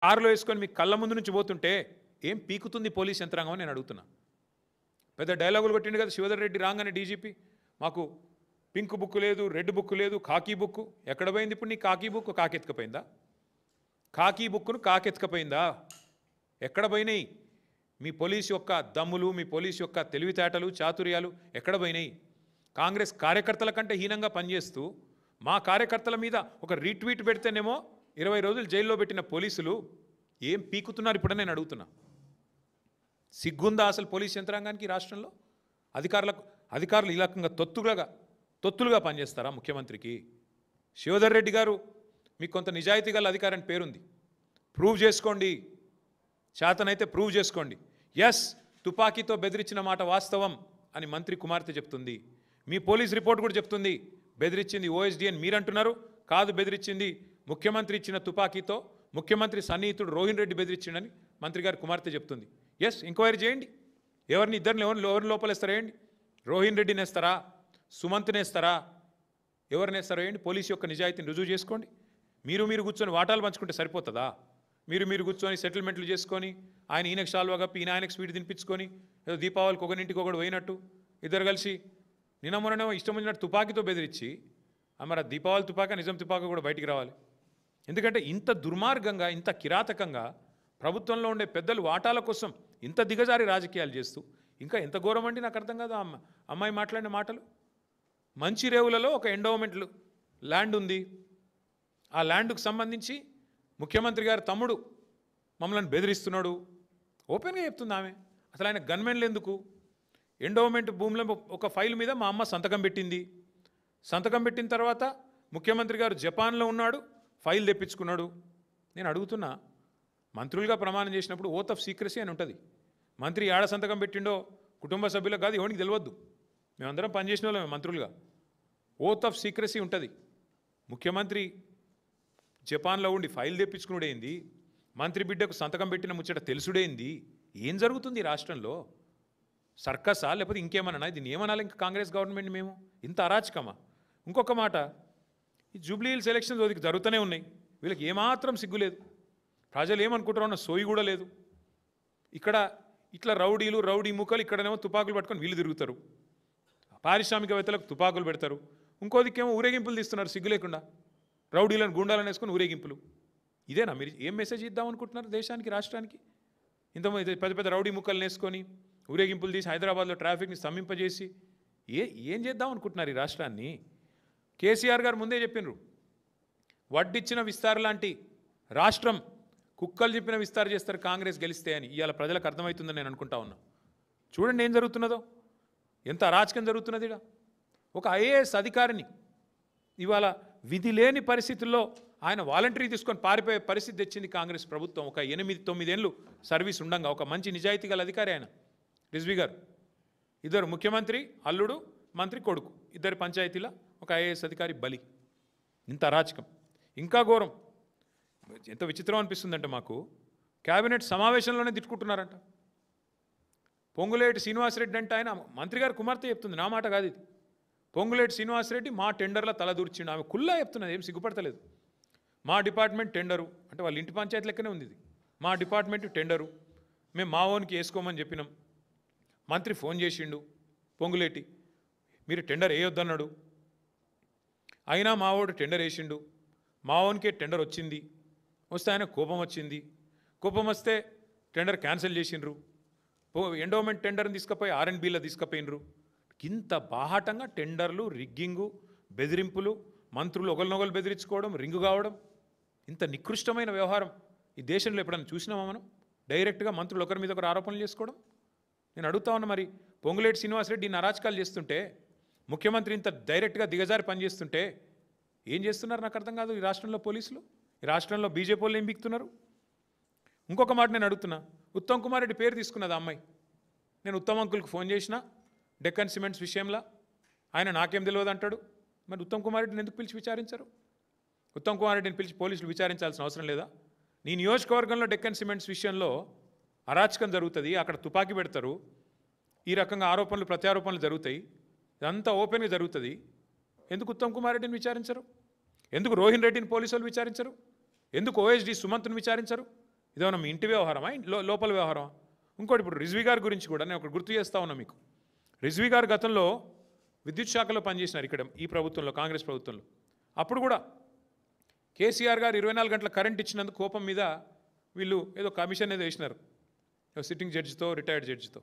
కారులో వేసుకొని మీ కళ్ళ ముందు నుంచి పోతుంటే ఏం పీకుతుంది పోలీస్ యంత్రాంగం అని నేను అడుగుతున్నా. పెద్ద డైలాగులు కొట్టిండు కదా శివధర్ రెడ్డి రాగానే డీజీపీ, మాకు పింక్ బుక్ లేదు, రెడ్ బుక్ లేదు, కాకీ బుక్. ఎక్కడ పోయింది ఇప్పుడు నీ కాకీ బుక్? కాకెత్తుకపోయిందా? కాకీ బుక్ను కాకెత్తుకపోయిందా? ఎక్కడ పోయినాయి మీ పోలీసు యొక్క దమ్ములు, మీ పోలీసు యొక్క తెలివితేటలు, చాతుర్యాలు ఎక్కడ పోయినాయి? కాంగ్రెస్ కార్యకర్తల కంటే హీనంగా పనిచేస్తూ మా కార్యకర్తల మీద ఒక రీట్వీట్ పెడితేనేమో 20 రోజులు జైల్లో పెట్టిన పోలీసులు ఏం పీకుతున్నారు ఇప్పుడని నేను అడుగుతున్నా. సిగ్గుందా అసలు పోలీస్ యంత్రాంగానికి రాష్ట్రంలో? అధికారులు ఈ రకంగా తొత్తులుగా పనిచేస్తారా ముఖ్యమంత్రికి? శివధర్ రెడ్డి గారు మీకు కొంత నిజాయితీ గల అధికారాన్ని పేరుంది, ప్రూవ్ చేసుకోండి, చేతనైతే ప్రూవ్ చేసుకోండి. ఎస్, తుపాకీతో బెదిరించిన మాట వాస్తవం అని మంత్రి కుమార్తె చెప్తుంది. మీ పోలీస్ రిపోర్ట్ కూడా చెప్తుంది బెదిరించింది ఓఎస్డీ అని మీరు అంటున్నారు. కాదు, బెదిరించింది ముఖ్యమంత్రి ఇచ్చిన తుపాకీతో ముఖ్యమంత్రి సన్నిహితుడు రోహిన్ రెడ్డి బెదిరించిండని మంత్రి గారి కుమార్తె చెప్తుంది. ఎస్, ఎంక్వైరీ చేయండి. ఎవరిని లోపలేస్తారా వేయండి. రోహిన్ రెడ్డిని వేస్తారా, సుమంత్ని వేస్తారా, ఎవరిని వేస్తారో వేయండి. పోలీసు యొక్క నిజాయితీని రుజువు చేసుకోండి. మీరు కూర్చొని వాటాలు పంచుకుంటే సరిపోతుందా? మీరు కూర్చొని సెటిల్మెంట్లు చేసుకొని ఈయనకు షాల్వా కప్పి ఆయనకు స్వీట్ తినిపించుకొని ఏదో దీపావళికి ఒకరింటికి ఒకటి పోయినట్టు ఇద్దరు కలిసి నిన్న మొన్ననేమో ఇష్టం వచ్చినట్టు తుపాకీతో బెదిరించి, మరి దీపావళి తుపాక నిజం తుపాక కూడా బయటికి రావాలి. ఎందుకంటే ఇంత దుర్మార్గంగా, ఇంత కిరాతకంగా ప్రభుత్వంలో ఉండే పెద్దలు వాటాల కోసం ఇంత దిగజారి రాజకీయాలు చేస్తూ ఇంకా ఎంత ఘోరం అండి, నాకు అర్థం కాదు అమ్మాయి మాట్లాడిన మాటలు. మంచిరేవులలో ఒక ఎండోమెంట్ ల్యాండ్ ఉంది. ఆ ల్యాండ్కు సంబంధించి ముఖ్యమంత్రి గారి తమ్ముడు మమ్మల్ని బెదిరిస్తున్నాడు ఓపెన్గా చెప్తుంది ఆమె. అసలు ఆయన గన్మెన్లు ఎందుకు? ఎండోమెంట్ భూమిలో ఒక ఫైల్ మీద మా అమ్మ సంతకం పెట్టింది. సంతకం పెట్టిన తర్వాత ముఖ్యమంత్రి గారు జపాన్లో ఉన్నాడు, ఫైల్ తెప్పించుకున్నాడు. నేను అడుగుతున్నా, మంత్రులుగా ప్రమాణం చేసినప్పుడు ఓత్ ఆఫ్ సీక్రసీ అని ఉంటుంది. మంత్రి ఏడ సంతకం పెట్టిండో కుటుంబ సభ్యులకు కాదు, ఎవరికి తెలియద్దు. మేమందరం పనిచేసిన వాళ్ళమే మంత్రులుగా. ఓత్ ఆఫ్ సీక్రసీ ఉంటుంది. ముఖ్యమంత్రి జపాన్లో ఉండి ఫైల్ తెప్పించుకున్నాడేంది, మంత్రి బిడ్డకు సంతకం పెట్టిన ముచ్చట తెలుసుడేంది? ఏం జరుగుతుంది రాష్ట్రంలో? సర్కసా లేకపోతే ఇంకేమన్నా? దీన్ని ఏమనాలి ఇంకా కాంగ్రెస్ గవర్నమెంట్? మేము ఇంత అరాచకమా? ఇంకొక మాట, ఈ జూబ్లీ హిల్స్ ఎలక్షన్స్ జరుగుతూనే ఉన్నాయి. వీళ్ళకి ఏమాత్రం సిగ్గులేదు. ప్రజలు ఏమనుకుంటారో అన్న సోయి కూడా లేదు. ఇక్కడ ఇట్లా రౌడీ ముక్కలు ఇక్కడనేమో తుపాకులు పట్టుకొని వీళ్ళు తిరుగుతారు. పారిశ్రామికవేత్తలకు తుపాకులు పెడతారు. ఇంకో దిక్కేమో ఊరేగింపులు తీస్తున్నారు సిగ్గు లేకుండా. రౌడీలను గుండాలను వేసుకొని ఊరేగింపులు. ఇదేనా మీరు ఏం మెసేజ్ ఇద్దామనుకుంటున్నారు దేశానికి, రాష్ట్రానికి? ఇంతమంది పెద్ద పెద్ద రౌడీ ముక్కలు వేసుకొని ఊరేగింపులు తీసి హైదరాబాద్లో ట్రాఫిక్ని స్తంభింపజేసి ఏం చేద్దాం అనుకుంటున్నారు ఈ రాష్ట్రాన్ని? కేసీఆర్ గారు ముందే చెప్పినారు, వడ్డిచ్చిన విస్తార్ లాంటి రాష్ట్రం కుక్కలు చెప్పిన విస్తార్ చేస్తారు కాంగ్రెస్ గెలిస్తే అని. ఇవాళ ప్రజలకు అర్థమవుతుందని నేను అనుకుంటా ఉన్నా. చూడండి ఏం జరుగుతున్నదో, ఎంత అరాచకం జరుగుతున్నది. ఇక్కడ ఒక ఐఏఎస్ అధికారిని ఇవాళ విధి లేని పరిస్థితుల్లో ఆయన వాలంటరీ తీసుకొని పారిపోయే పరిస్థితి తెచ్చింది కాంగ్రెస్ ప్రభుత్వం. ఒక 8-9 ఏళ్ళు సర్వీస్ ఉండంగా ఒక మంచి నిజాయితీ గల అధికారి ఆయన రిజ్వీ గారు. ఇద్దరు ముఖ్యమంత్రి అల్లుడు, మంత్రి కొడుకు, ఇద్దరు పంచాయతీల ఒక ఐఏఎస్ అధికారి బలి. ఇంత అరాచకం. ఇంకా ఘోరం. ఎంత విచిత్రం అనిపిస్తుందంటే మాకు, క్యాబినెట్ సమావేశంలోనే తిట్టుకుంటున్నారంట. పొంగులేటి శ్రీనివాసరెడ్డి అంటే ఆయన మంత్రి గారు కుమార్తె చెప్తుంది, నా మాట కాదు ఇది. పొంగులేటి శ్రీనివాసరెడ్డి మా టెండర్ల తలదూర్చిండు. ఆమె కుల్లా చెప్తున్నది, ఏం సిగ్గుపడతలేదు. మా డిపార్ట్మెంట్ టెండరు అంటే వాళ్ళ ఇంటి పంచాయతీ లెక్కనే ఉంది ఇది. మా డిపార్ట్మెంట్ టెండరు, మేము మా ఓన్కి వేసుకోమని చెప్పినాం. మంత్రి ఫోన్ చేసిండు పొంగులేటి, మీరు టెండర్ వేయొద్దన్నాడు. అయినా మా ఓడు టెండర్ వేసిండు. మా ఓన్కే టెండర్ వచ్చింది. వస్తే ఆయన కోపం వచ్చింది. కోపం వస్తే టెండర్ క్యాన్సిల్ చేసిండ్రు. ఎండోమెంట్ టెండర్ని తీసుకుపోయి R&Bలో తీసుకుపోయినరు. ఇంత బాహాటంగా టెండర్లు, రిగ్గింగు, బెదిరింపులు, మంత్రులు ఒకరినొకరు బెదిరించుకోవడం, రింగు కావడం, ఇంత నికృష్టమైన వ్యవహారం ఈ దేశంలో ఎప్పుడైనా చూసినామా మనం? డైరెక్ట్గా మంత్రులు ఒకరి మీద ఒకరు ఆరోపణలు చేసుకోవడం. నేను అడుగుతా ఉన్నా, మరి పొంగులేటి శ్రీనివాసరెడ్డి ఇన్ని అరాచకాలు చేస్తుంటే, ముఖ్యమంత్రి ఇంత డైరెక్ట్గా దిగజారి పనిచేస్తుంటే ఏం చేస్తున్నారు నాకు అర్థం కాదు ఈ రాష్ట్రంలో పోలీసులు. ఈ రాష్ట్రంలో బీజేపీ వాళ్ళు ఏం బిక్తున్నారు? ఇంకొక మాట నేను అడుగుతున్నా, ఉత్తమ్ కుమార్ రెడ్డి పేరు తీసుకున్నది ఆ అమ్మాయి. నేను ఉత్తమ్ అంకుల్కి ఫోన్ చేసిన డెక్కన్ సిమెంట్స్ విషయంలో, ఆయన నాకేం తెలియదు అంటాడు. మరి ఉత్తమ్ కుమార్ రెడ్డిని ఎందుకు పిలిచి విచారించారు? ఉత్తమ్ కుమార్ రెడ్డిని పిలిచి పోలీసులు విచారించాల్సిన అవసరం లేదా? నీ నియోజకవర్గంలో డెక్కన్ సిమెంట్స్ విషయంలో అరాచకం జరుగుతుంది, అక్కడ తుపాకీ పెడతారు, ఈ రకంగా ఆరోపణలు ప్రత్యారోపణలు జరుగుతాయి, ఇదంతా ఓపెన్గా జరుగుతుంది. ఎందుకు ఉత్తమ్ కుమార్ రెడ్డిని విచారించరు? ఎందుకు రోహిన్ రెడ్డిని పోలీసులు విచారించరు? ఎందుకు ఓఎస్డీ సుమంత్ను విచారించరు? ఇదేమన్నా మీ ఇంటి వ్యవహారమా లోపల వ్యవహారమా? ఇంకోటి ఇప్పుడు రిజ్వీ గారి గురించి కూడా నేను ఒకటి గుర్తు చేస్తా ఉన్నా మీకు. రిజ్వీ గారు గతంలో విద్యుత్ శాఖలో పనిచేసినారు ఇక్కడ ఈ ప్రభుత్వంలో, కాంగ్రెస్ ప్రభుత్వంలో. అప్పుడు కూడా కేసీఆర్ గారు 24 గంటల కరెంట్ ఇచ్చినందుకు కోపం మీద వీళ్ళు ఏదో కమిషన్ ఏదో వేసినారు, సిట్టింగ్ జడ్జితో, రిటైర్డ్ జడ్జితో.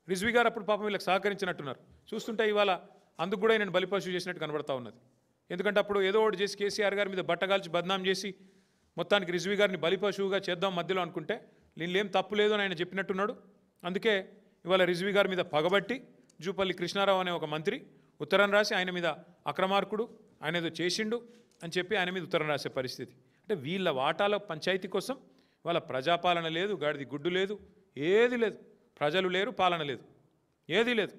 రిజ్వీ గారు అప్పుడు పాపం వీళ్ళకి సహకరించినట్టున్నారు. చూస్తుంటే ఇవాళ అందుకు కూడా నేను బలిపశువు చేసినట్టు కనబడతా ఉన్నది. ఎందుకంటే అప్పుడు ఏదో ఒకటి చేసి కేసీఆర్ గారి మీద బట్టగాల్చి బద్నాం చేసి మొత్తానికి రిజ్వీ గారిని బలిపశువుగా చేద్దాం మధ్యలో అనుకుంటే వీళ్ళేం తప్పు లేదు అని ఆయన చెప్పినట్టున్నాడు. అందుకే ఇవాళ రిజ్వీ గారి మీద పగబట్టి జూపల్లి కృష్ణారావు అనే ఒక మంత్రి ఉత్తరం రాసి ఆయన మీద అక్రమార్కుడు, ఆయన ఏదో చేసిండు అని చెప్పి ఆయన మీద ఉత్తరం రాసే పరిస్థితి. అంటే వీళ్ళ వాటాల పంచాయతీ కోసం వాళ్ళ ప్రజాపాలన లేదు, గాడిది గుడ్డు లేదు, ఏది లేదు. ప్రజలు లేరు, పాలన లేదు, ఏదీ లేదు.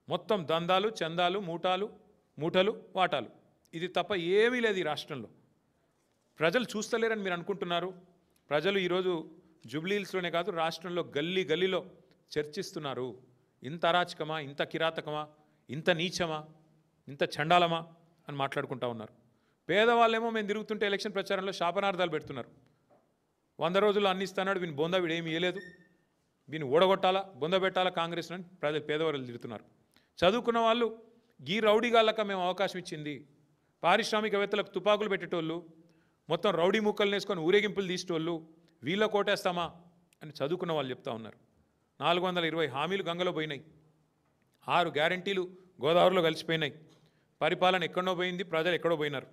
మొత్తం దందాలు, చందాలు, మూటలు, వాటాలు, ఇది తప్ప ఏమీ లేదు ఈ రాష్ట్రంలో. ప్రజలు చూస్తలేరని మీరు అనుకుంటున్నారు. ప్రజలు ఈరోజు జూబ్లీహిల్స్లోనే కాదు రాష్ట్రంలో గల్లీ గల్లీలో చర్చిస్తున్నారు. ఇంత అరాచకమా, ఇంత కిరాతకమా, ఇంత నీచమా, ఇంత చండాలమా అని మాట్లాడుకుంటా ఉన్నారు. పేదవాళ్ళేమో మేము తిరుగుతుంటే ఎలక్షన్ ప్రచారంలో శాపనార్థాలు పెడుతున్నారు. 100 రోజుల్లో అన్ని ఇస్తున్నాడు, వీని బొంద వీడేమి ఇవ్వలేదు, వీని ఓడగొట్టాలా, బొంద పెట్టాలా కాంగ్రెస్ అని ప్రజలు పేదవాళ్ళు తిరుగుతున్నారు. చదువుకున్న వాళ్ళు గీ రౌడీగాళ్ళక మేము అవకాశం ఇచ్చింది, పారిశ్రామికవేత్తలకు తుపాకులు పెట్టేటోళ్ళు, మొత్తం రౌడీ ముక్కలు వేసుకొని ఊరేగింపులు తీసేటోళ్ళు, వీళ్ళ కోటేస్తామా అని చదువుకున్న వాళ్ళు చెప్తా ఉన్నారు. 420 హామీలు గంగలో పోయినాయి, 6 గ్యారంటీలు గోదావరిలో కలిసిపోయినాయి. పరిపాలన ఎక్కడో పోయింది, ప్రజలు ఎక్కడో పోయినారు.